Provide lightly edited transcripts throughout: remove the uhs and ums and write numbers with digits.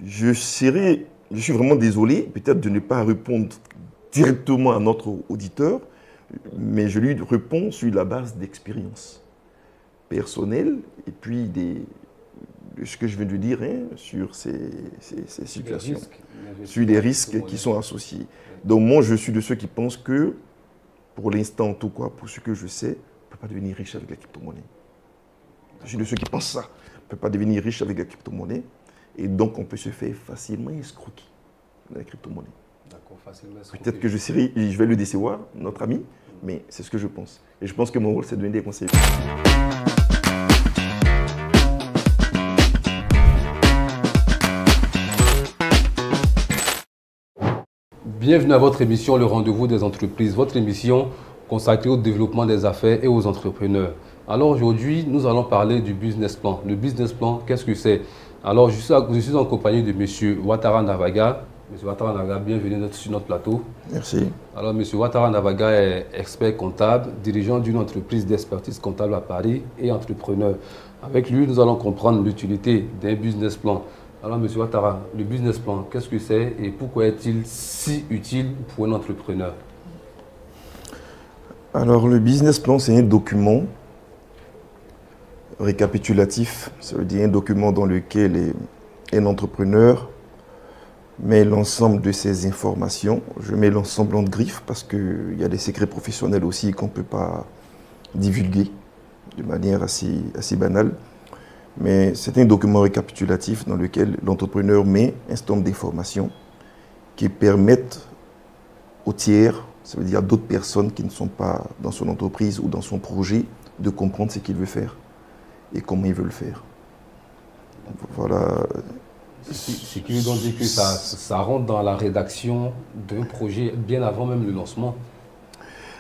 Je suis vraiment désolé peut-être de ne pas répondre directement à notre auditeur, mais je lui réponds sur la base d'expérience personnelle et puis de ce que je viens de dire sur ces situations, sur les risques qui sont associés. Donc moi, je suis de ceux qui pensent que, pour l'instant en tout cas, pour ce que je sais, on ne peut pas devenir riche avec la crypto-monnaie. Je suis de ceux qui pensent ça. On ne peut pas devenir riche avec la crypto-monnaie. Et donc, on peut se faire facilement escroquer dans la crypto-monnaie. D'accord, facilement escroquer. Peut-être que je vais le décevoir, notre ami, mais c'est ce que je pense. Et je pense que mon rôle, c'est de donner des conseils. Bienvenue à votre émission Le Rendez-vous des entreprises, votre émission consacrée au développement des affaires et aux entrepreneurs. Alors aujourd'hui, nous allons parler du business plan. Le business plan, qu'est-ce que c'est? Alors je suis en compagnie de M. Ouattara Navaga. M. Ouattara Navaga, bienvenue sur notre plateau. Merci. Alors M. Ouattara Navaga est expert comptable, dirigeant d'une entreprise d'expertise comptable à Paris et entrepreneur. Avec lui, nous allons comprendre l'utilité d'un business plan. Alors, M. Ouattara, le business plan, qu'est-ce que c'est et pourquoi est-il si utile pour un entrepreneur? Alors, le business plan, c'est un document récapitulatif. Ça veut dire un document dans lequel un entrepreneur met l'ensemble de ses informations. Je mets l'ensemble en griffe parce qu'il y a des secrets professionnels aussi qu'on ne peut pas divulguer de manière assez banale. Mais c'est un document récapitulatif dans lequel l'entrepreneur met un certain nombre d'informations qui permettent aux tiers, ça veut dire à d'autres personnes qui ne sont pas dans son entreprise ou dans son projet, de comprendre ce qu'il veut faire et comment il veut le faire. Voilà. Ce qui veut donc dire que ça rentre dans la rédaction d'un projet bien avant même le lancement.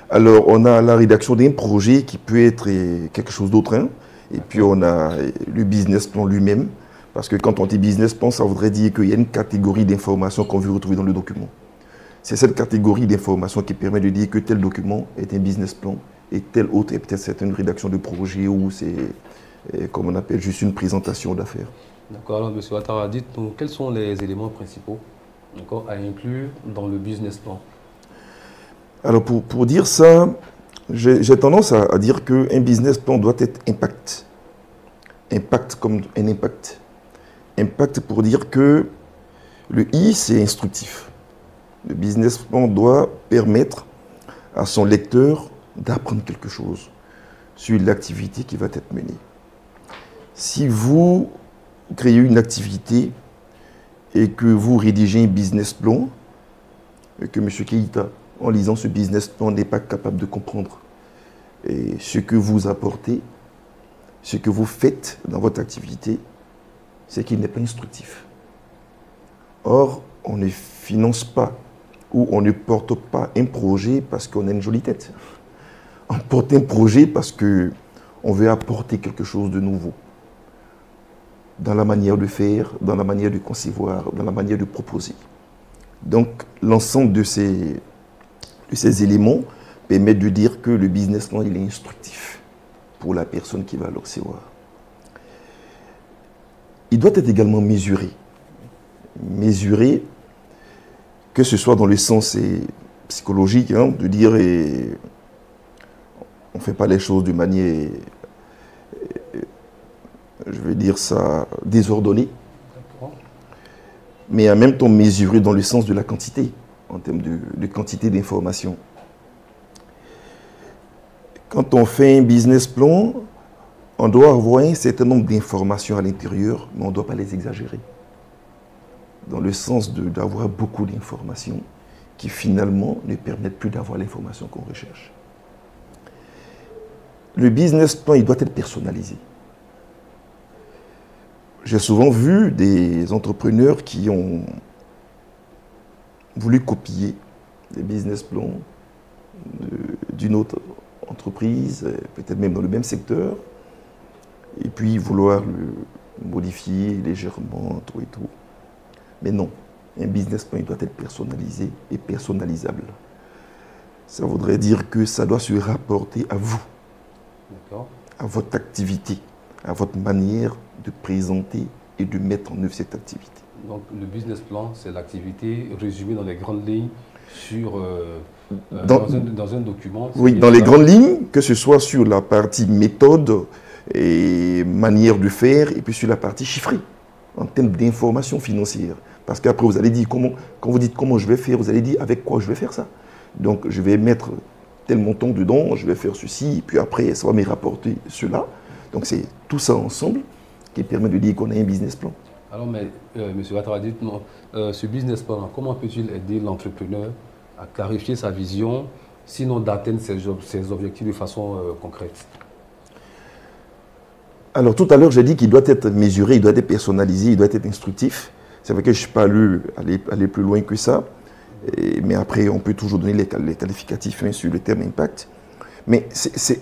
Alors, on a la rédaction d'un projet qui peut être quelque chose d'autre, hein. Et puis on a le business plan lui-même, parce que quand on dit business plan, ça voudrait dire qu'il y a une catégorie d'informations qu'on veut retrouver dans le document. C'est cette catégorie d'informations qui permet de dire que tel document est un business plan et tel autre est peut-être une rédaction de projet ou c'est, comme on appelle, juste une présentation d'affaires. D'accord, alors M. Ouattara, dites-nous quels sont les éléments principaux à inclure dans le business plan? Alors pour dire ça, j'ai tendance à dire qu'un business plan doit être impact. Impact comme un impact. Impact pour dire que le I, c'est instructif. Le business plan doit permettre à son lecteur d'apprendre quelque chose sur l'activité qui va être menée. Si vous créez une activité et que vous rédigez un business plan, et que M. Keïta, en lisant ce business plan, n'est pas capable de comprendre et ce que vous apportez, ce que vous faites dans votre activité, c'est qu'il n'est pas instructif. Or, on ne finance pas ou on ne porte pas un projet parce qu'on a une jolie tête. On porte un projet parce qu'on veut apporter quelque chose de nouveau dans la manière de faire, dans la manière de concevoir, dans la manière de proposer. Donc, l'ensemble de ces éléments permettent de dire que le business plan, il est instructif pour la personne qui va le recevoir. Il doit être également mesuré. Mesuré, que ce soit dans le sens psychologique, hein, de dire on ne fait pas les choses de manière, je vais dire ça, désordonnée, mais en même temps mesuré dans le sens de la quantité, en termes de quantité d'informations. Quand on fait un business plan, on doit avoir un certain nombre d'informations à l'intérieur, mais on ne doit pas les exagérer. Dans le sens d'avoir beaucoup d'informations qui finalement ne permettent plus d'avoir l'information qu'on recherche. Le business plan, il doit être personnalisé. J'ai souvent vu des entrepreneurs qui ont voulu copier des business plans d'une autre entreprise, peut-être même dans le même secteur, et puis vouloir le modifier légèrement, tout et tout. Mais non, un business plan il doit être personnalisé et personnalisable. Ça voudrait dire que ça doit se rapporter à vous, à votre activité, à votre manière de présenter et de mettre en œuvre cette activité. Donc le business plan, c'est l'activité résumée dans les grandes lignes dans un document. Oui, dans les grandes lignes, que ce soit sur la partie méthode et manière de faire, et puis sur la partie chiffrée, en termes d'information financière. Parce qu'après, vous allez dire, quand vous dites comment je vais faire, vous allez dire avec quoi je vais faire ça. Donc, je vais mettre tel montant dedans, je vais faire ceci, et puis après, ça va me rapporter cela. Donc, c'est tout ça ensemble qui permet de dire qu'on a un business plan. Alors, mais M. Ouattara, dites-moi, ce business plan, comment peut-il aider l'entrepreneur à clarifier sa vision, sinon d'atteindre ses objectifs de façon concrète? Alors, tout à l'heure, j'ai dit qu'il doit être mesuré, il doit être personnalisé, il doit être instructif. C'est vrai que je ne suis pas aller plus loin que ça. Mais après, on peut toujours donner les qualificatifs sur le terme impact. Mais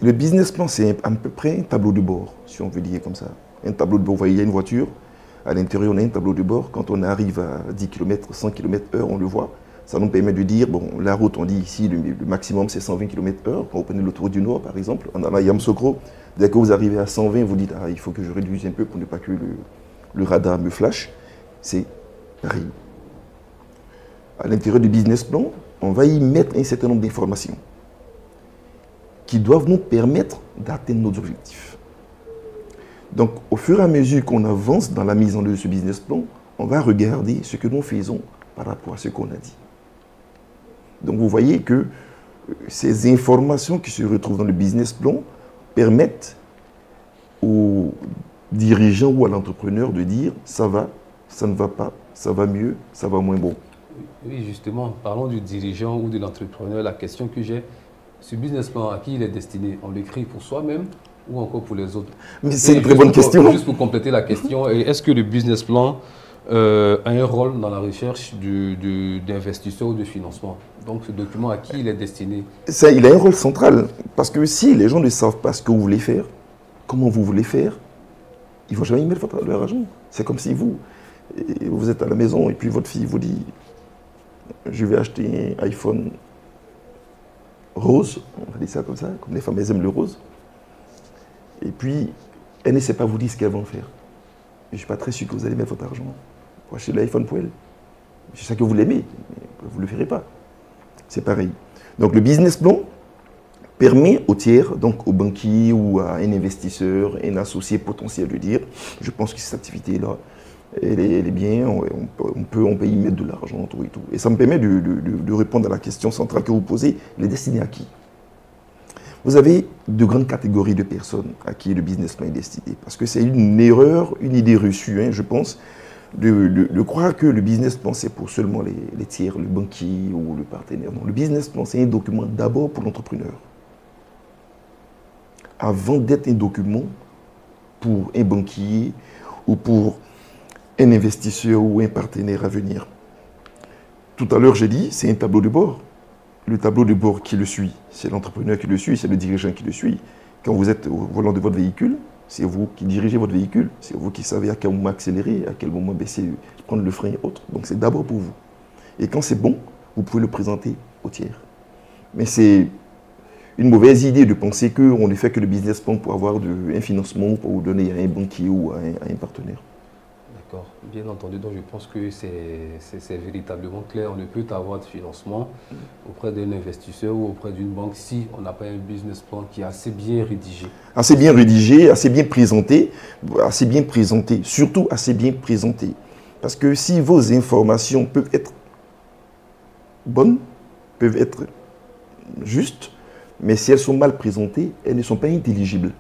le business plan, c'est à peu près un tableau de bord, si on veut dire comme ça. Un tableau de bord, vous voyez, il y a une voiture. À l'intérieur, on a un tableau de bord. Quand on arrive à 10 km, 100 km/h, on le voit. Ça nous permet de dire, bon, la route, on dit ici, le maximum, c'est 120 km/h. Quand vous prenez l'autoroute du Nord, par exemple, on a Yamoussoukro. Dès que vous arrivez à 120, vous dites, ah, il faut que je réduise un peu pour ne pas que le radar me flash. C'est pareil. À l'intérieur du business plan, on va y mettre un certain nombre d'informations qui doivent nous permettre d'atteindre nos objectifs. Donc, au fur et à mesure qu'on avance dans la mise en œuvre de ce business plan, on va regarder ce que nous faisons par rapport à ce qu'on a dit. Donc, vous voyez que ces informations qui se retrouvent dans le business plan permettent aux dirigeants ou à l'entrepreneur de dire ça va, ça ne va pas, ça va mieux, ça va moins bon. Oui, justement, parlons du dirigeant ou de l'entrepreneur. La question que j'ai, ce business plan, à qui il est destiné? On l'écrit pour soi-même ou encore pour les autres? Mais c'est une très bonne question. Juste pour compléter la question, est-ce que le business plan a un rôle dans la recherche d'investisseurs ou de financement? Donc ce document, à qui il est destiné? Ça, il a un rôle central. Parce que si les gens ne savent pas ce que vous voulez faire, comment vous voulez faire, ils ne vont jamais y mettre leur argent. C'est comme si vous êtes à la maison et puis votre fille vous dit je vais acheter un iPhone rose, on va dire ça, comme les femmes elles aiment le rose. Et puis, elle ne sait pas vous dire ce qu'elle va en faire. Je ne suis pas très sûr que vous allez mettre votre argent pour acheter l'iPhone pour elle. Je sais que vous l'aimez, mais vous ne le ferez pas. C'est pareil. Donc le business plan permet au tiers, donc au banquier ou à un investisseur, un associé potentiel de dire, je pense que cette activité-là, elle est bien, on peut y mettre de l'argent, tout et tout. Et ça me permet de répondre à la question centrale que vous posez, les destinées à qui? Vous avez de grandes catégories de personnes à qui le business plan est destiné. Parce que c'est une erreur, une idée reçue, je pense, de croire que le business plan, c'est pour seulement les tiers, le banquier ou le partenaire. Non, le business plan, c'est un document d'abord pour l'entrepreneur. Avant d'être un document pour un banquier ou pour un investisseur ou un partenaire à venir. Tout à l'heure, j'ai dit, c'est un tableau de bord. Le tableau de bord qui le suit, c'est l'entrepreneur qui le suit, c'est le dirigeant qui le suit. Quand vous êtes au volant de votre véhicule, c'est vous qui dirigez votre véhicule, c'est vous qui savez à quel moment accélérer, à quel moment baisser, prendre le frein et autres. Donc c'est d'abord pour vous. Et quand c'est bon, vous pouvez le présenter au tiers. Mais c'est une mauvaise idée de penser qu'on ne fait que le business plan pour avoir un financement, pour vous donner à un banquier ou à un partenaire. D'accord, bien entendu. Donc je pense que c'est véritablement clair. On ne peut avoir de financement auprès d'un investisseur ou auprès d'une banque si on n'a pas un business plan qui est assez bien rédigé. Assez bien rédigé, assez bien présenté, surtout assez bien présenté. Parce que si vos informations peuvent être bonnes, peuvent être justes, mais si elles sont mal présentées, elles ne sont pas intelligibles.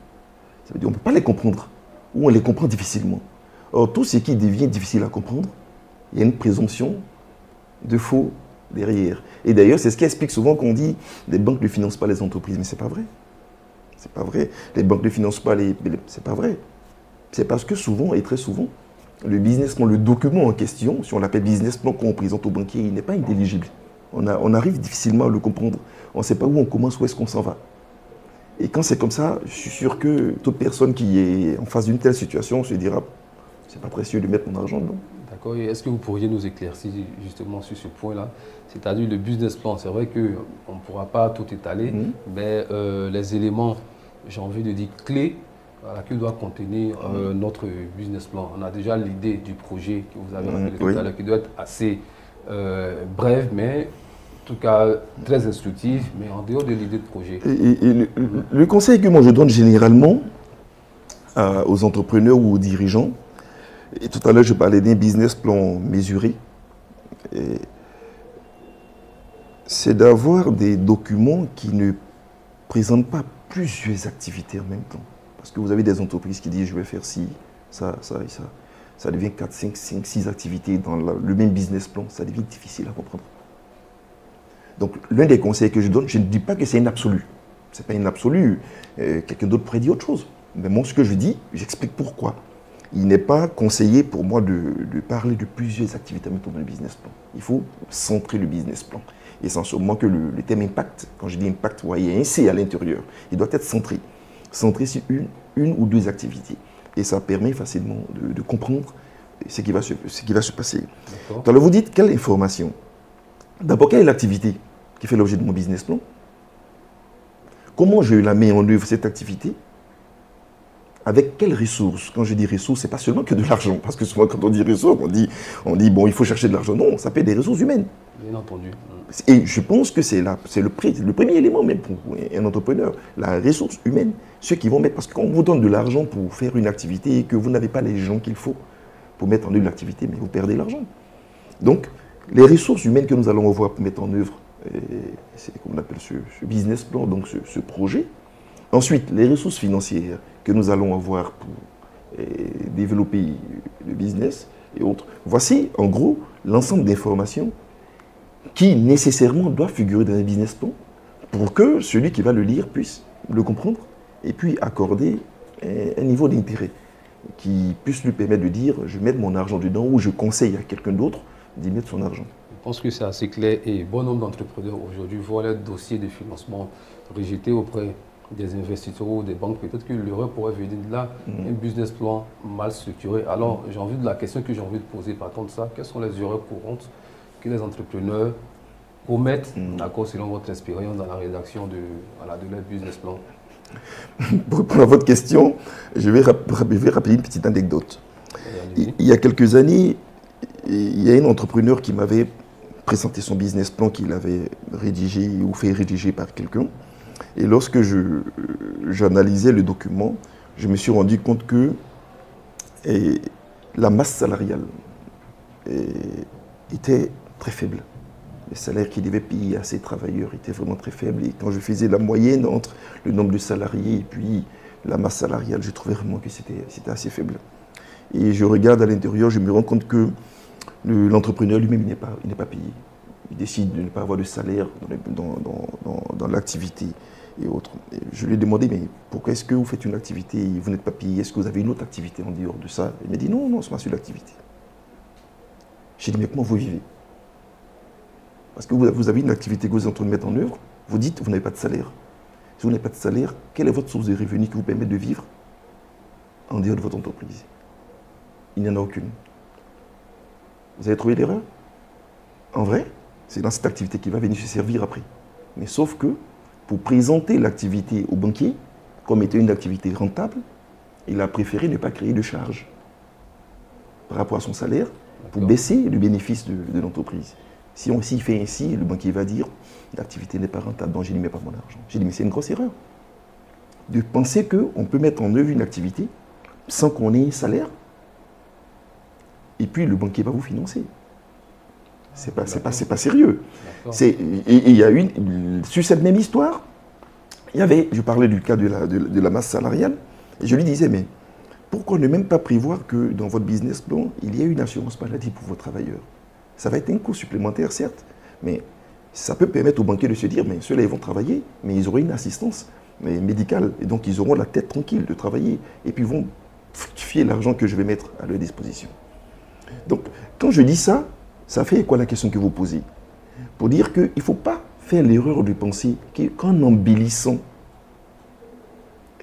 Ça veut dire qu'on ne peut pas les comprendre, ou on les comprend difficilement. Or, tout ce qui devient difficile à comprendre, il y a une présomption de faux derrière. Et d'ailleurs, c'est ce qui explique souvent qu'on dit les banques ne financent pas les entreprises. Mais ce n'est pas vrai. C'est pas vrai. Les banques ne financent pas c'est pas vrai. C'est parce que souvent, et très souvent, le business plan, le document en question, si on l'appelle business plan qu'on présente au banquier, il n'est pas intelligible. On arrive difficilement à le comprendre. On ne sait pas où on commence, où est-ce qu'on s'en va. Et quand c'est comme ça, je suis sûr que toute personne qui est en face d'une telle situation se dira c'est pas précieux de mettre mon argent dedans. D'accord. Et est-ce que vous pourriez nous éclaircir justement sur ce point-là? C'est-à-dire le business plan, c'est vrai qu'on ne pourra pas tout étaler, mais les éléments, j'ai envie de dire clés, voilà, qui doit contenir notre business plan. On a déjà l'idée du projet que vous avez rappelé tout à l'heure, qui doit être assez bref, mais en tout cas très instructif, mais en dehors de l'idée de projet. Le conseil que moi je donne généralement aux entrepreneurs ou aux dirigeants, et tout à l'heure je parlais d'un business plan mesuré, c'est d'avoir des documents qui ne présentent pas plusieurs activités en même temps. Parce que vous avez des entreprises qui disent je vais faire ci, ça, ça et ça. Ça devient 4, 5, 5, 6 activités dans le même business plan. Ça devient difficile à comprendre. Donc l'un des conseils que je donne, je ne dis pas que c'est un absolu. Ce n'est pas un absolu. Quelqu'un d'autre pourrait dire autre chose. Mais moi ce que je dis, j'explique pourquoi. Il n'est pas conseillé pour moi de parler de plusieurs activités en même temps dans le business plan. Il faut centrer le business plan. Essentiellement que le thème impact, quand je dis impact, vous voyez, il y a un C à l'intérieur. Il doit être centré. Centré sur une ou deux activités. Et ça permet facilement de comprendre ce qui va se passer. Alors vous dites, quelle information? D'abord, quelle est l'activité qui fait l'objet de mon business plan? Comment je la mets en œuvre, cette activité? Avec quelles ressources? Quand je dis ressources, ce n'est pas seulement que de l'argent. Parce que souvent, quand on dit ressources, on dit bon, il faut chercher de l'argent. Non, ça peut être des ressources humaines. Bien entendu. Et je pense que c'est le premier élément même pour un entrepreneur, la ressource humaine. Ceux qui vont mettre, parce qu'on vous donne de l'argent pour faire une activité et que vous n'avez pas les gens qu'il faut pour mettre en œuvre l'activité, mais vous perdez l'argent. Donc, les ressources humaines que nous allons avoir pour mettre en œuvre, c'est comme on appelle ce business plan, donc ce projet. Ensuite, les ressources financières que nous allons avoir pour développer le business et autres. Voici, en gros, l'ensemble d'informations qui nécessairement doivent figurer dans un business plan pour que celui qui va le lire puisse le comprendre et puis accorder un niveau d'intérêt qui puisse lui permettre de dire je vais mettre mon argent dedans ou je conseille à quelqu'un d'autre d'y mettre son argent. Je pense que c'est assez clair et bon nombre d'entrepreneurs aujourd'hui voient leur dossier de financement rejeté auprès des investisseurs ou des banques. Peut-être que l'erreur pourrait venir de là, un business plan mal structuré. Alors, j'ai envie de la question que j'ai envie de poser partant de ça, quelles sont les erreurs courantes que les entrepreneurs commettent, d'accord, selon votre expérience dans la rédaction de leur business plan? Pour répondre à votre question, je vais rappeler une petite anecdote. Il y a quelques années, il y a un entrepreneur qui m'avait présenté son business plan qu'il avait rédigé ou fait rédiger par quelqu'un. Et lorsque j'analysais le document, je me suis rendu compte que la masse salariale était très faible. Les salaires qu'il devait payer à ses travailleurs étaient vraiment très faibles. Et quand je faisais la moyenne entre le nombre de salariés et puis la masse salariale, je trouvais vraiment que c'était assez faible. Et je regarde à l'intérieur, je me rends compte que l'entrepreneur lui-même n'est pas payé. Il décide de ne pas avoir de salaire dans l'activité et autres. Et je lui ai demandé, mais pourquoi est-ce que vous faites une activité et vous n'êtes pas payé? Est-ce que vous avez une autre activité en dehors de ça? Il m'a dit, non, c'est ma seule activité. J'ai dit, mais comment vous vivez? Parce que vous avez une activité que vous êtes en train de mettre en œuvre, vous dites, vous n'avez pas de salaire. Si vous n'avez pas de salaire, quelle est votre source de revenus qui vous permet de vivre en dehors de votre entreprise? Il n'y en a aucune. Vous avez trouvé l'erreur? En vrai, c'est dans cette activité qui va venir se servir après. Mais sauf que, pour présenter l'activité au banquier, comme étant une activité rentable, il a préféré ne pas créer de charges par rapport à son salaire pour baisser le bénéfice de l'entreprise. S'il fait ainsi, le banquier va dire l'activité n'est pas rentable, donc je n'y mets pas mon argent. J'ai dit, mais c'est une grosse erreur de penser qu'on peut mettre en œuvre une activité sans qu'on ait un salaire et puis le banquier va vous financer. C'est pas sérieux. Et il y a sur cette même histoire, je parlais du cas de la masse salariale, et je lui disais, mais pourquoi ne même pas prévoir que dans votre business plan, il y ait une assurance maladie pour vos travailleurs? Ça va être un coût supplémentaire, certes, mais ça peut permettre aux banquiers de se dire, mais ceux-là, ils vont travailler, mais ils auront une assistance médicale, et donc ils auront la tête tranquille de travailler, et puis ils vont fructifier l'argent que je vais mettre à leur disposition. Donc, quand je dis ça, ça fait quoi la question que vous posez? Pour dire qu'il ne faut pas faire l'erreur de penser qu'en embellissant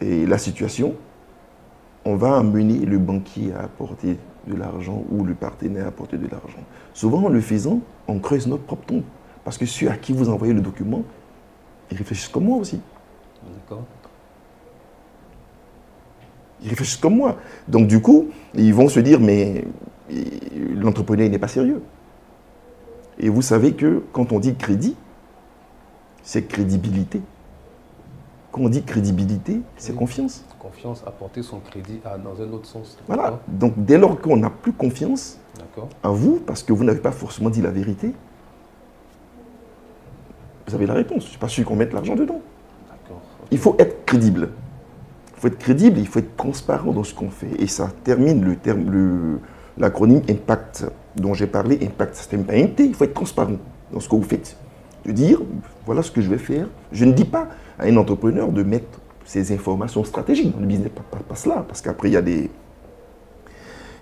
la situation, on va amener le banquier à apporter de l'argent ou le partenaire à apporter de l'argent. Souvent, en le faisant, on creuse notre propre tombe. Parce que ceux à qui vous envoyez le document, ils réfléchissent comme moi aussi. D'accord. Ils réfléchissent comme moi. Donc du coup, ils vont se dire, mais l'entrepreneur n'est pas sérieux. Et vous savez que quand on dit crédit, c'est crédibilité. Quand on dit crédibilité, c'est confiance. Confiance, apporter son crédit dans un autre sens. Voilà. Donc dès lors qu'on n'a plus confiance à vous, parce que vous n'avez pas forcément dit la vérité, vous avez la réponse. Je ne suis pas sûr qu'on mette l'argent dedans. Il faut être crédible. Il faut être crédible, il faut être transparent dans ce qu'on fait. Et ça termine l'acronyme IMPACT dont j'ai parlé. IMPACT, c'est pas un T, il faut être transparent dans ce que vous faites. De dire, voilà ce que je vais faire. Je ne dis pas à un entrepreneur de mettre ses informations stratégiques dans le business, pas cela, parce qu'après il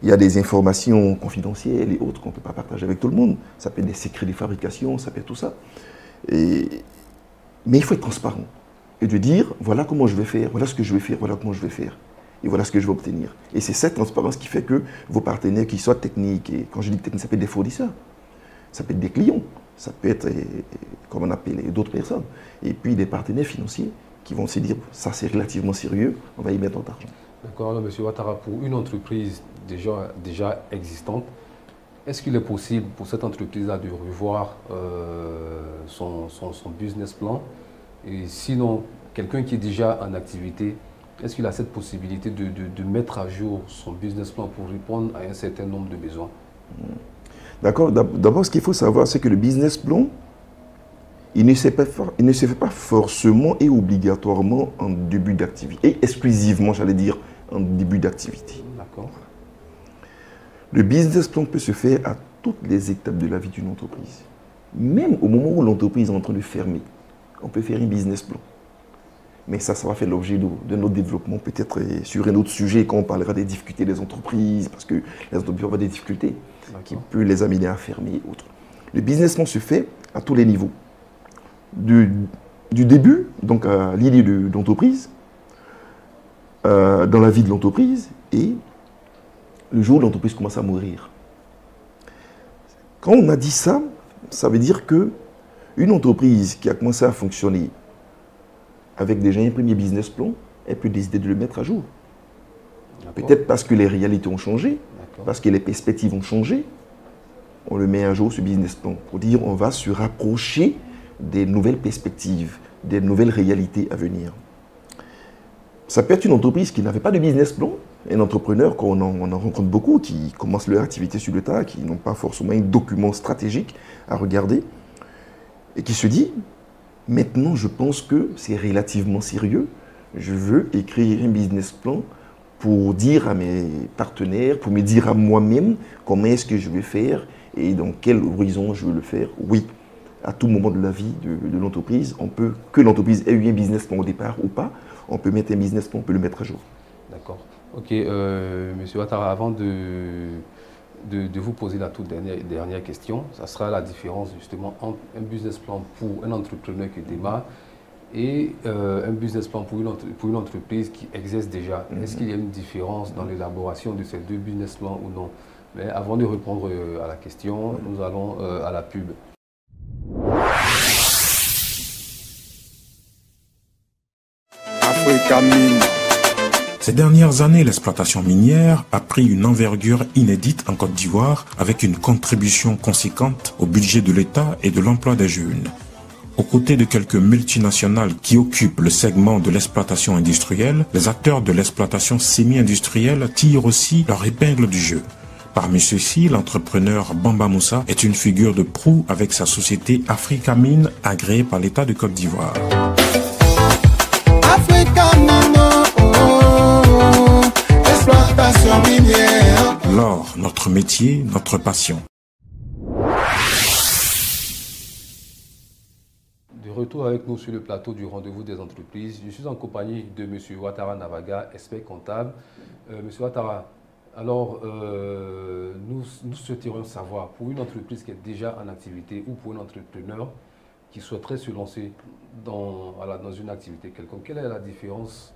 y a des informations confidentielles et autres qu'on ne peut pas partager avec tout le monde. Ça peut être des secrets de fabrication, ça peut être tout ça. Mais il faut être transparent. Et de dire, voilà comment je vais faire, voilà ce que je vais faire, voilà comment je vais faire. Et voilà ce que je vais obtenir. Et c'est cette transparence qui fait que vos partenaires, qu'ils soient techniques, et quand je dis technique, ça peut être des fournisseurs, ça peut être des clients, ça peut être, comme on appelle, d'autres personnes. Et puis des partenaires financiers qui vont se dire, ça c'est relativement sérieux, on va y mettre notre argent. D'accord, alors M. Ouattara, pour une entreprise déjà existante, est-ce qu'il est possible pour cette entreprise-là de revoir son business plan? Et sinon, quelqu'un qui est déjà en activité, est-ce qu'il a cette possibilité de mettre à jour son business plan pour répondre à un certain nombre de besoins? D'accord. D'abord, ce qu'il faut savoir, c'est que le business plan, il ne se fait pas forcément et obligatoirement en début d'activité, et exclusivement, j'allais dire, en début d'activité. D'accord. Le business plan peut se faire à toutes les étapes de la vie d'une entreprise. Même au moment où l'entreprise est en train de fermer, on peut faire un business plan. Mais ça va faire l'objet de notre développement, peut-être sur un autre sujet, quand on parlera des difficultés des entreprises, parce que les entreprises ont des difficultés qui peuvent les amener à fermer et autres. Le business plan se fait à tous les niveaux. Du début, donc à l'idée d'entreprise, dans la vie de l'entreprise, et le jour où l'entreprise commence à mourir. Quand on a dit ça, ça veut dire que une entreprise qui a commencé à fonctionner avec déjà un premier business plan, elle peut décider de le mettre à jour. Peut-être parce que les réalités ont changé, parce que les perspectives ont changé. On le met à jour, ce business plan, pour dire on va se rapprocher des nouvelles perspectives, des nouvelles réalités à venir. Ça peut être une entreprise qui n'avait pas de business plan, un entrepreneur, on en rencontre beaucoup, qui commencent leur activité sur le tas, qui n'ont pas forcément un document stratégique à regarder, et qui se dit, maintenant je pense que c'est relativement sérieux, je veux écrire un business plan pour dire à mes partenaires, pour me dire à moi-même comment est-ce que je vais faire et dans quel horizon je veux le faire. Oui, à tout moment de la vie de l'entreprise, que l'entreprise ait eu un business plan au départ ou pas, on peut mettre un business plan, on peut le mettre à jour. D'accord. Ok, Monsieur Ouattara, avant de vous poser la toute dernière question, ça sera la différence justement entre un business plan pour un entrepreneur qui démarre et un business plan pour une entreprise qui existe déjà. Est-ce qu'il y a une différence dans l'élaboration de ces deux business plans ou non? Mais avant de répondre à la question, nous allons à la pub. Ces dernières années, l'exploitation minière a pris une envergure inédite en Côte d'Ivoire avec une contribution conséquente au budget de l'État et de l'emploi des jeunes. Aux côtés de quelques multinationales qui occupent le segment de l'exploitation industrielle, les acteurs de l'exploitation semi-industrielle tirent aussi leur épingle du jeu. Parmi ceux-ci, l'entrepreneur Bamba Moussa est une figure de proue avec sa société Africa Mine agréée par l'État de Côte d'Ivoire. L'or, notre métier, notre passion. De retour avec nous sur le plateau du rendez-vous des entreprises, je suis en compagnie de M. Ouattara Navaga, expert comptable. M. Ouattara, alors nous souhaiterions savoir, pour une entreprise qui est déjà en activité ou pour un entrepreneur qui souhaiterait se lancer dans une activité quelconque, quelle est la différence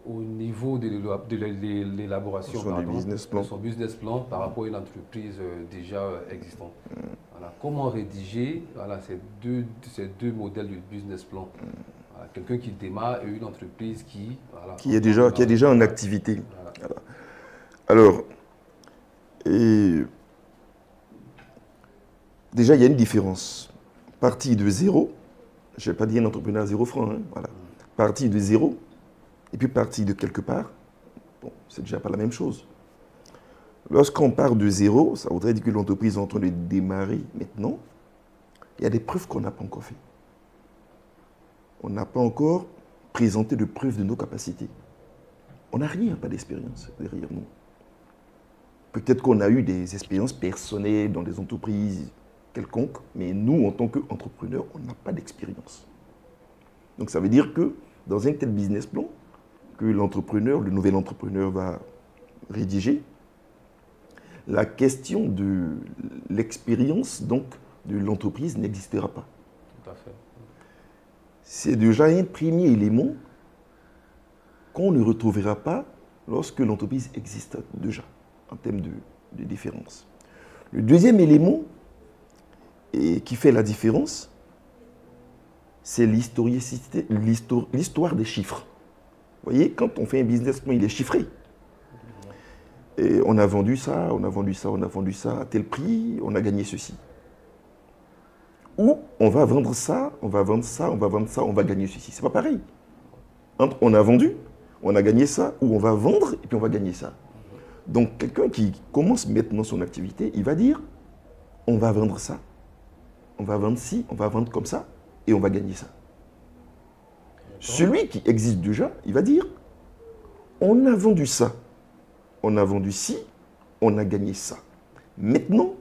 au niveau de l'élaboration de son business plan par rapport à une entreprise déjà existante? Voilà. Comment rédiger ces deux modèles de business plan? Voilà. Quelqu'un qui démarre et une entreprise qui est déjà en activité. Voilà. Alors, et déjà, il y a une différence. Partie de zéro, je ne vais pas dire un entrepreneur à 0 francs, hein, voilà. Partie de zéro, et puis partie de quelque part, bon, c'est déjà pas la même chose. Lorsqu'on part de zéro, ça voudrait dire que l'entreprise est en train de démarrer maintenant. Il y a des preuves qu'on n'a pas encore fait. On n'a pas encore présenté de preuves de nos capacités. On n'a rien, pas d'expérience derrière nous. Peut-être qu'on a eu des expériences personnelles dans des entreprises quelconques, mais nous, en tant qu'entrepreneurs, on n'a pas d'expérience. Donc ça veut dire que dans un tel business plan que l'entrepreneur, le nouvel entrepreneur va rédiger, la question de l'expérience donc de l'entreprise n'existera pas. Tout à fait. C'est déjà un premier élément qu'on ne retrouvera pas lorsque l'entreprise existe déjà, en termes de différence. Le deuxième élément qui fait la différence, c'est l'historicité, l'histoire des chiffres. Vous voyez, quand on fait un business plan, il est chiffré. Et on a vendu ça, on a vendu ça, on a vendu ça à tel prix, on a gagné ceci. Ou on va vendre ça, on va vendre ça, on va vendre ça, on va gagner ceci. C'est pas pareil. Entre on a vendu, on a gagné ça, ou on va vendre et puis on va gagner ça. Donc quelqu'un qui commence maintenant son activité, il va dire, on va vendre ça, on va vendre ci, on va vendre comme ça, et on va gagner ça. Celui qui existe déjà, il va dire, on a vendu ça, on a vendu ci, on a gagné ça. Maintenant,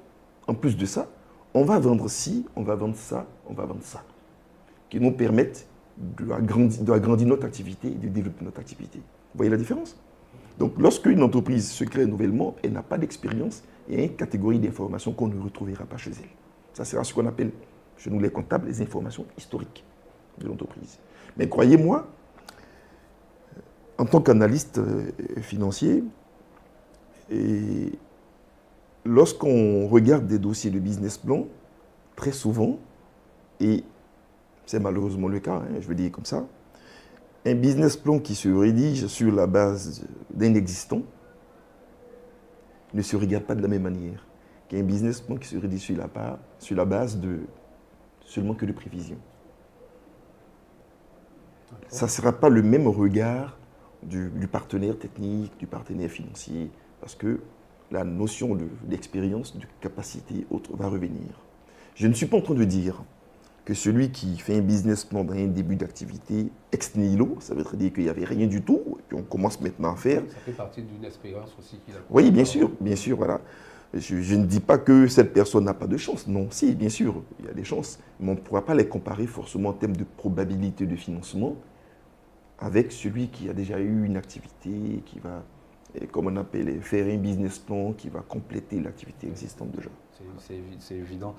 en plus de ça, on va vendre ci, on va vendre ça, on va vendre ça. Qui nous permettent d'agrandir notre activité et de développer notre activité. Vous voyez la différence? Donc, lorsque une entreprise se crée nouvellement, elle n'a pas d'expérience, il y a une catégorie d'informations qu'on ne retrouvera pas chez elle. Ça sera ce qu'on appelle, chez nous les comptables, les informations historiques de l'entreprise. Mais croyez-moi, en tant qu'analyste financier, et lorsqu'on regarde des dossiers de business plan, très souvent, et c'est malheureusement le cas, hein, je veux dire comme ça, un business plan qui se rédige sur la base d'un existant ne se regarde pas de la même manière qu'un business plan qui se rédige sur la base de seulement que de prévisions. Ça ne sera pas le même regard du partenaire technique, du partenaire financier, parce que la notion d'expérience, de capacité, autre, va revenir. Je ne suis pas en train de dire que celui qui fait un business plan dans un début d'activité ex nihilo, ça veut dire qu'il n'y avait rien du tout, et puis on commence maintenant à faire. Ça fait partie d'une expérience aussi qu'il a. Oui, bien sûr, voilà. Je ne dis pas que cette personne n'a pas de chance. Non, si, bien sûr, il y a des chances. Mais on ne pourra pas les comparer forcément en termes de probabilité de financement avec celui qui a déjà eu une activité, qui va, comme on appelle, faire un business plan qui va compléter l'activité existante déjà. C'est évident.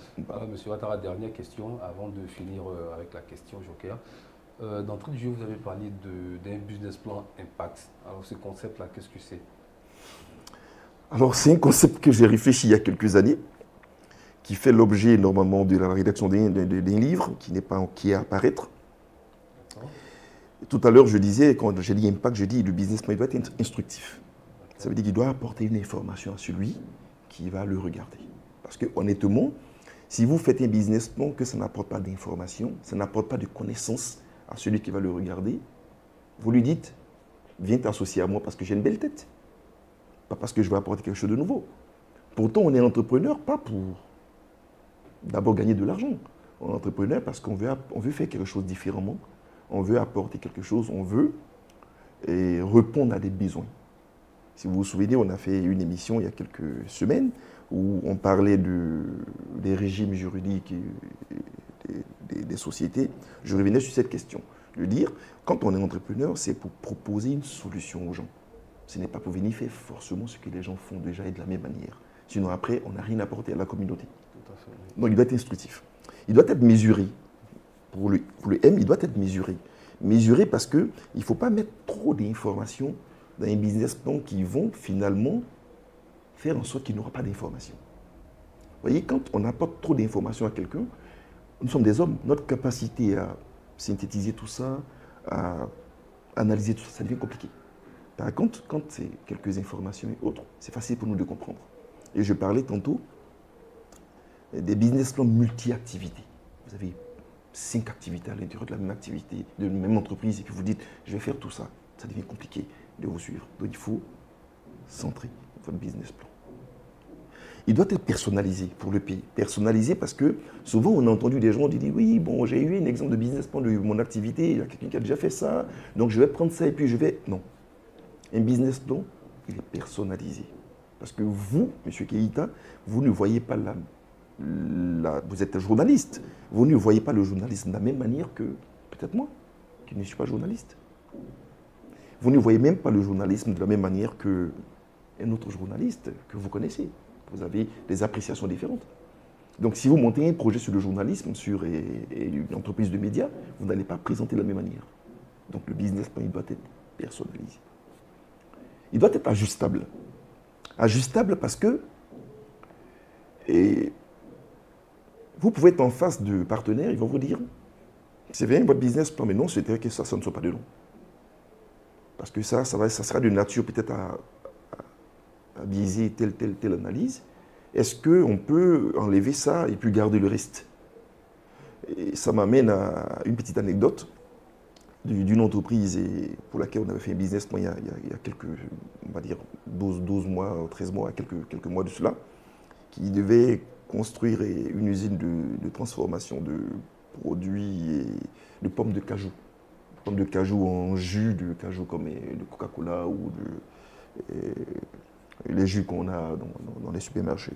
Monsieur Ouattara, dernière question avant de finir avec la question Joker. D'entrée de jeu, vous avez parlé d'un business plan impact. Alors ce concept-là, qu'est-ce que c'est? Alors c'est un concept que j'ai réfléchi il y a quelques années, qui fait l'objet normalement de la rédaction d'un livre qui est à apparaître. Tout à l'heure, je disais, quand j'ai dit impact, je dis le business plan doit être instructif. Ça veut dire qu'il doit apporter une information à celui qui va le regarder. Parce que honnêtement, si vous faites un business plan que ça n'apporte pas d'information, ça n'apporte pas de connaissances à celui qui va le regarder, vous lui dites, viens t'associer à moi parce que j'ai une belle tête. Pas parce que je vais apporter quelque chose de nouveau. Pourtant, on est entrepreneur, pas pour d'abord gagner de l'argent. On est entrepreneur parce qu'on veut faire quelque chose différemment. On veut apporter quelque chose, on veut répondre à des besoins. Si vous vous souvenez, on a fait une émission il y a quelques semaines où on parlait des régimes juridiques des sociétés. Je revenais sur cette question. De dire, quand on est entrepreneur, c'est pour proposer une solution aux gens. Ce n'est pas pour venir faire forcément ce que les gens font déjà et de la même manière. Sinon, après, on n'a rien apporté à la communauté. Tout à fait, oui. Donc, il doit être instructif. Il doit être mesuré. Pour le M, il doit être mesuré. Mesuré parce qu'il ne faut pas mettre trop d'informations dans un business plan qui vont finalement faire en sorte qu'il n'y aura pas d'informations. Vous voyez, quand on apporte trop d'informations à quelqu'un, nous sommes des hommes. Notre capacité à synthétiser tout ça, à analyser tout ça, ça devient compliqué. Par contre, quand c'est quelques informations et autres, c'est facile pour nous de comprendre. Et je parlais tantôt des business plans multi-activités. Vous avez 5 activités à l'intérieur de la même activité, de la même entreprise, et puis vous dites, je vais faire tout ça. Ça devient compliqué de vous suivre. Donc il faut centrer votre business plan. Il doit être personnalisé pour le pays. Personnalisé parce que souvent on a entendu des gens qui disent, oui, bon, j'ai eu un exemple de business plan de mon activité, il y a quelqu'un qui a déjà fait ça, donc je vais prendre ça et puis je vais... Non. Un business plan, il est personnalisé. Parce que vous, M. Keïta, vous ne voyez pas vous êtes un journaliste. Vous ne voyez pas le journalisme de la même manière que peut-être moi, qui ne suis pas journaliste. Vous ne voyez même pas le journalisme de la même manière qu'un autre journaliste que vous connaissez. Vous avez des appréciations différentes. Donc si vous montez un projet sur le journalisme, sur une entreprise de médias, vous n'allez pas présenter de la même manière. Donc le business plan, il doit être personnalisé. Il doit être ajustable. Ajustable parce que vous pouvez être en face de partenaires, ils vont vous dire, c'est bien votre business plan, mais non, c'est vrai que ça ne soit pas de long. Parce que ça sera de nature peut-être à biaiser telle analyse. Est-ce qu'on peut enlever ça et puis garder le reste? Et ça m'amène à une petite anecdote d'une entreprise pour laquelle on avait fait un business plan il y a quelques, on va dire, 12 mois, 13 mois, quelques mois de cela, qui devait construire une usine de transformation de produits de pommes de cajou. Pommes de cajou en jus de cajou comme de Coca-Cola ou les jus qu'on a dans les supermarchés.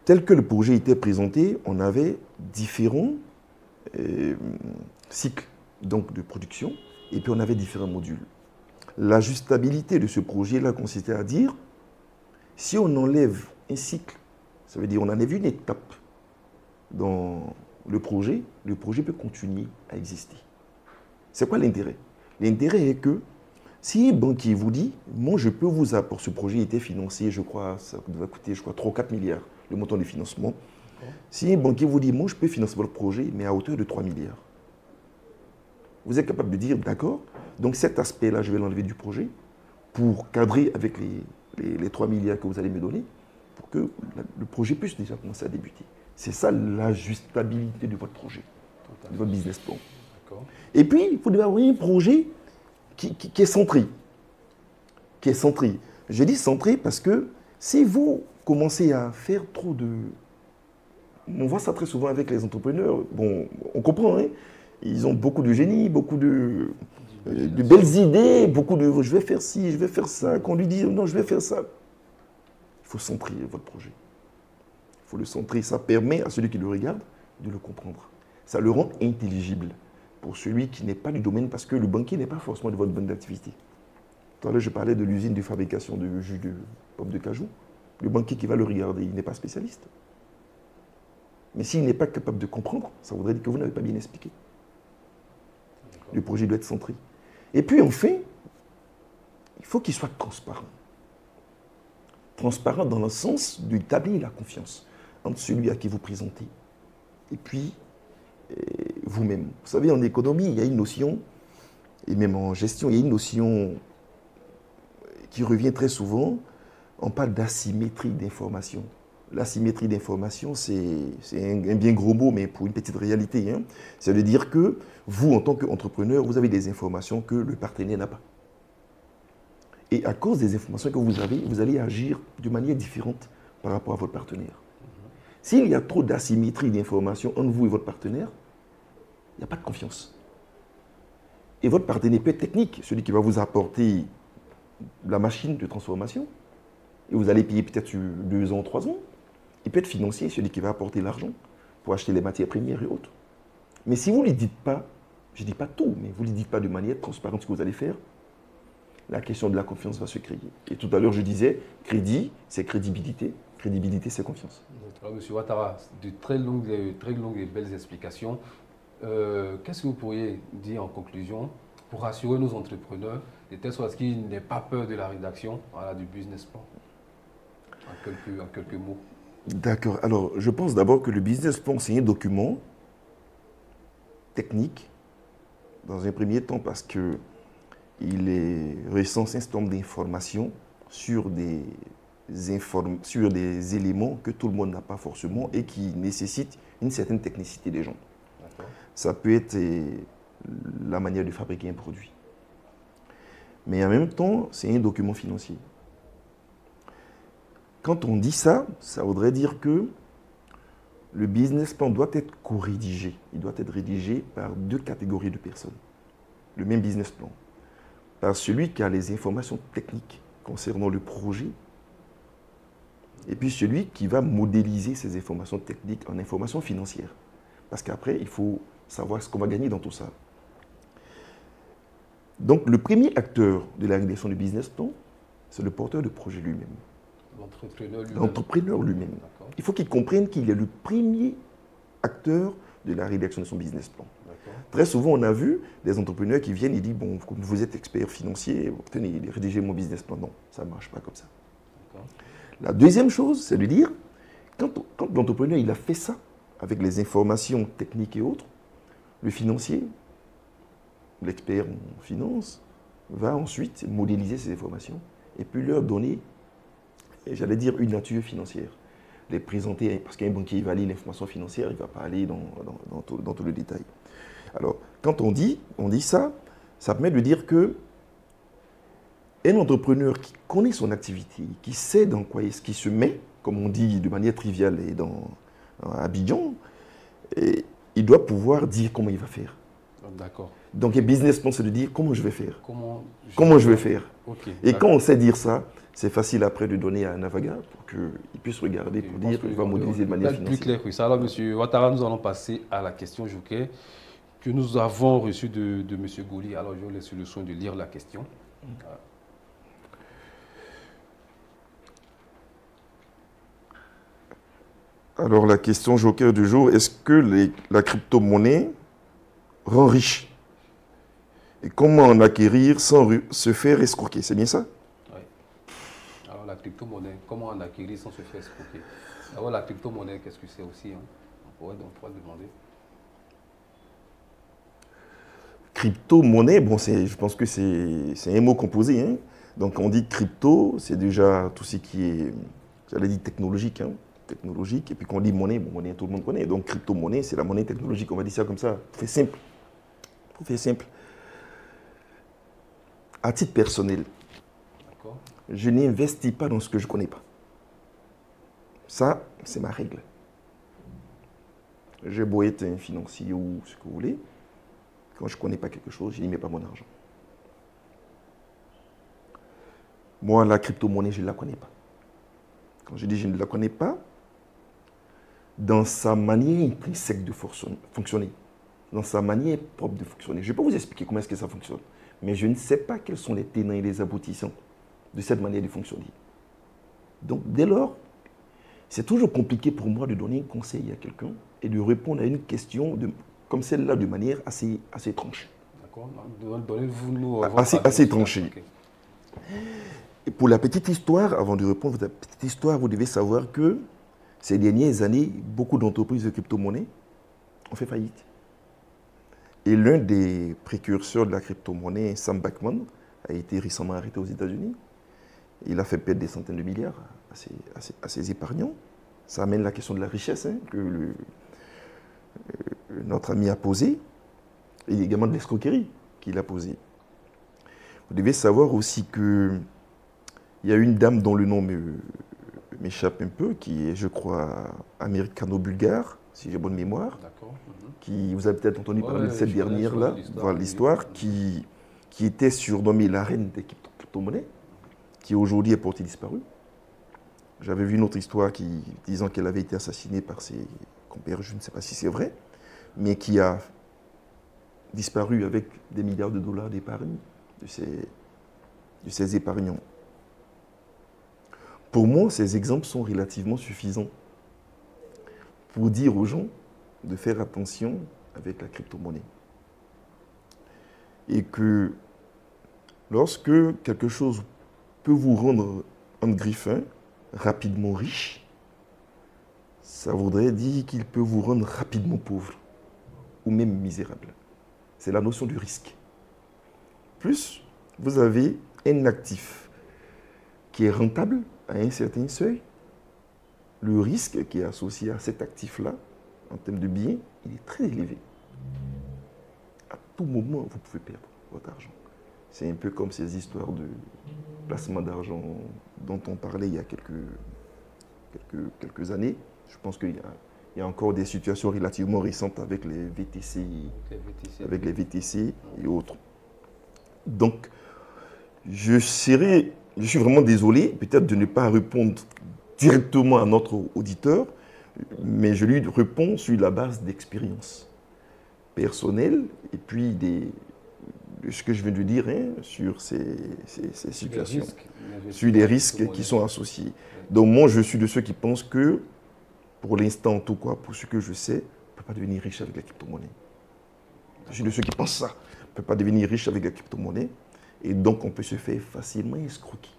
Tel que le projet était présenté, on avait différents cycles donc, de production et puis on avait différents modules. L'ajustabilité de ce projet-là consistait à dire, si on enlève un cycle, ça veut dire on enlève une étape dans le projet peut continuer à exister. C'est quoi l'intérêt? L'intérêt est que si un banquier vous dit, moi je peux vous apporter, ce projet était financé, je crois, ça devait coûter, 3 ou 4 milliards, le montant de financement. Si un banquier vous dit, moi je peux financer votre projet, mais à hauteur de 3 milliards, vous êtes capable de dire, d'accord, donc cet aspect-là, je vais l'enlever du projet pour cadrer avec les 3 milliards que vous allez me donner, pour que le projet puisse déjà commencer à débuter. C'est ça l'ajustabilité de votre projet, de votre business plan. Et puis, il faut avoir un projet qui est centré. Qui est centré. Je dis centré parce que si vous commencez à faire trop de... On voit ça très souvent avec les entrepreneurs. Bon, on comprend, hein? Ils ont beaucoup de génie, beaucoup de belles idées, beaucoup de je vais faire ci, je vais faire ça. Qu'on lui dit non, je vais faire ça. Il faut centrer votre projet. Il faut le centrer. Ça permet à celui qui le regarde de le comprendre. Ça le rend intelligible pour celui qui n'est pas du domaine, parce que le banquier n'est pas forcément de votre domaine d'activité. Tout à l'heure, je parlais de l'usine de fabrication de jus de pommes de cajou. Le banquier qui va le regarder, il n'est pas spécialiste. Mais s'il n'est pas capable de comprendre, ça voudrait dire que vous n'avez pas bien expliqué. Le projet doit être centré. Et puis enfin, il faut qu'il soit transparent. Transparent dans le sens d'établir la confiance entre celui à qui vous présentez et puis vous-même. Vous savez, en économie, il y a une notion, et même en gestion, il y a une notion qui revient très souvent. On parle d'asymétrie d'information. L'asymétrie d'information, c'est un bien gros mot, mais pour une petite réalité. Hein. Ça veut dire que vous, en tant qu'entrepreneur, vous avez des informations que le partenaire n'a pas. Et à cause des informations que vous avez, vous allez agir de manière différente par rapport à votre partenaire. S'il y a trop d'asymétrie d'information entre vous et votre partenaire, il n'y a pas de confiance. Et votre partenaire peut être technique, celui qui va vous apporter la machine de transformation, et vous allez payer peut-être sur 2 ans, 3 ans. Il peut être financier, celui qui va apporter l'argent pour acheter les matières premières et autres. Mais si vous ne lui dites pas, je ne dis pas tout, mais vous ne lui dites pas de manière transparente ce que vous allez faire, la question de la confiance va se créer. Et tout à l'heure, je disais, crédit, c'est crédibilité. Crédibilité, c'est confiance. Monsieur Ouattara, de très longues et belles explications. Qu'est-ce que vous pourriez dire en conclusion pour rassurer nos entrepreneurs, de telle sorte qu'ils n'aient pas peur de la rédaction du business plan, en quelques mots? D'accord. Alors, je pense d'abord que le business plan, c'est un document technique Dans un premier temps, parce qu'il recense un certain nombre d'informations sur sur des éléments que tout le monde n'a pas forcément et qui nécessitent une certaine technicité des gens. Ça peut être la manière de fabriquer un produit. Mais en même temps, c'est un document financier. Quand on dit ça, ça voudrait dire que le business plan doit être co-rédigé. Il doit être rédigé par deux catégories de personnes. Le même business plan. Par celui qui a les informations techniques concernant le projet, et puis celui qui va modéliser ces informations techniques en informations financières. Parce qu'après, il faut savoir ce qu'on va gagner dans tout ça. Donc, le premier acteur de la rédaction du business plan, c'est le porteur de projet lui-même. L'entrepreneur lui-même. Il faut qu'il comprenne qu'il est le premier acteur de la rédaction de son business plan. Très souvent, on a vu des entrepreneurs qui viennent et disent, bon, comme vous êtes expert financier, tenez, rédigez mon business plan. Non, ça ne marche pas comme ça. La deuxième chose, c'est de dire, quand l'entrepreneur il a fait ça, avec les informations techniques et autres, le financier, l'expert en finance, va ensuite modéliser ces informations et puis leur donner, j'allais dire, une nature financière. Les présenter, parce qu'un banquier il va lire l'information financière, il ne va pas aller dans tout le détail. Alors, quand on dit ça, ça permet de dire que un entrepreneur qui connaît son activité, qui sait dans quoi est-ce qu'il se met, comme on dit de manière triviale et dans Abidjan, et il doit pouvoir dire comment il va faire. D'accord. Donc, un business plan, c'est de dire comment je vais faire. Comment je vais faire. Okay, et quand on sait dire ça, c'est facile après de donner à un avocat pour qu'il puisse regarder, pour dire qu'il va modéliser de manière financière. Plus clair, oui. Alors, M. Ouattara, nous allons passer à la question joker que nous avons reçue de M. Goli. Alors, je vous laisse le soin de lire la question. Alors, la question joker du jour, est-ce que la crypto-monnaie rend riche? Et comment en acquérir sans se faire escroquer? C'est bien ça? Oui. Alors, la crypto-monnaie, comment en acquérir sans se faire escroquer? Alors, la crypto-monnaie, qu'est-ce que c'est aussi, hein? On pourrait demander. Crypto-monnaie, bon, je pense que c'est un mot composé. Hein? Donc, on dit crypto, c'est déjà tout ce qui est, j'allais dire technologique. Hein? Technologique. Et puis quand on dit monnaie, bon, monnaie, tout le monde connaît. Donc, crypto-monnaie, c'est la monnaie technologique. On va dire ça comme ça. Pour faire simple. Pour faire simple. À titre personnel, je n'investis pas dans ce que je ne connais pas. Ça, c'est ma règle. J'ai beau être un financier ou ce que vous voulez, quand je ne connais pas quelque chose, je n'y mets pas mon argent. Moi, la crypto-monnaie, je ne la connais pas. Quand je dis je ne la connais pas, dans sa manière intrinsèque de fonctionner, dans sa manière propre de fonctionner. Je ne vais pas vous expliquer comment est-ce que ça fonctionne, mais je ne sais pas quels sont les tenants et les aboutissants de cette manière de fonctionner. Donc, dès lors, c'est toujours compliqué pour moi de donner un conseil à quelqu'un et de répondre à une question comme celle-là de manière assez tranchée. D'accord. Donnez-vous assez tranchée. Okay. Et pour la petite histoire, avant de répondre à votre petite histoire, vous devez savoir que ces dernières années, beaucoup d'entreprises de crypto-monnaie ont fait faillite. Et l'un des précurseurs de la crypto-monnaie, Sam Bankman, a été récemment arrêté aux États-Unis. Il a fait perdre des centaines de milliards à ses épargnants. Ça amène la question de la richesse hein, que notre ami a posée, et également de l'escroquerie qu'il a posée. Vous devez savoir aussi qu'il y a une dame dont le nom m'échappe un peu, qui est, je crois, américano-bulgare, si j'ai bonne mémoire. D'accord. Qui, vous avez peut-être entendu parler de cette dernière-là, voilà l'histoire, qui était surnommée la reine des crypto-monnaies, qui aujourd'hui est portée disparue. J'avais vu une autre histoire disant qu'elle avait été assassinée par ses compères, je ne sais pas si c'est vrai, mais qui a disparu avec des milliards de dollars d'épargne de ses épargnants. Pour moi, ces exemples sont relativement suffisants pour dire aux gens de faire attention avec la crypto-monnaie. Et que lorsque quelque chose peut vous rendre en griffin, rapidement riche, ça voudrait dire qu'il peut vous rendre rapidement pauvre ou même misérable. c'est la notion du risque. Plus vous avez un actif qui est rentable à un certain seuil, le risque qui est associé à cet actif-là, en termes de biens, il est très élevé. À tout moment, vous pouvez perdre votre argent. C'est un peu comme ces histoires de placement d'argent dont on parlait il y a quelques années. Je pense qu'il y a encore des situations relativement récentes avec les VTC, et autres. Donc, je suis vraiment désolé, peut-être de ne pas répondre directement à notre auditeur, mais je lui réponds sur la base d'expériences personnelles et puis de ce que je viens de dire sur ces situations, sur les risques qui sont associés. Donc moi, je suis de ceux qui pensent que, pour l'instant en tout cas, pour ce que je sais, on ne peut pas devenir riche avec la crypto-monnaie. Je suis de ceux qui pensent ça. On ne peut pas devenir riche avec la crypto-monnaie. Et donc, on peut se faire facilement escroquer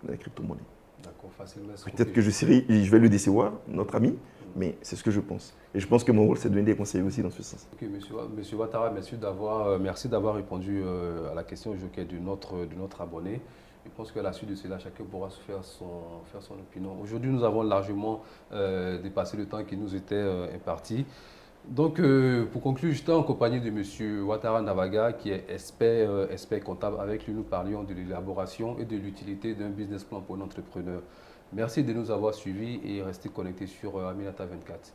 dans la crypto-monnaie. D'accord, facilement escroquer. Peut-être que je vais le décevoir, notre ami, mais c'est ce que je pense. Et je pense que mon rôle, c'est de donner des conseils aussi dans ce sens. Ok, monsieur Ouattara, merci d'avoir répondu à la question joker de notre abonné. Je pense qu'à la suite de cela, chacun pourra se faire son opinion. Aujourd'hui, nous avons largement dépassé le temps qui nous était imparti. Donc, pour conclure, j'étais en compagnie de M. Ouattara Navaga, qui est expert comptable. Avec lui, nous parlions de l'élaboration et de l'utilité d'un business plan pour un entrepreneur. Merci de nous avoir suivis et restez connectés sur Aminata 24.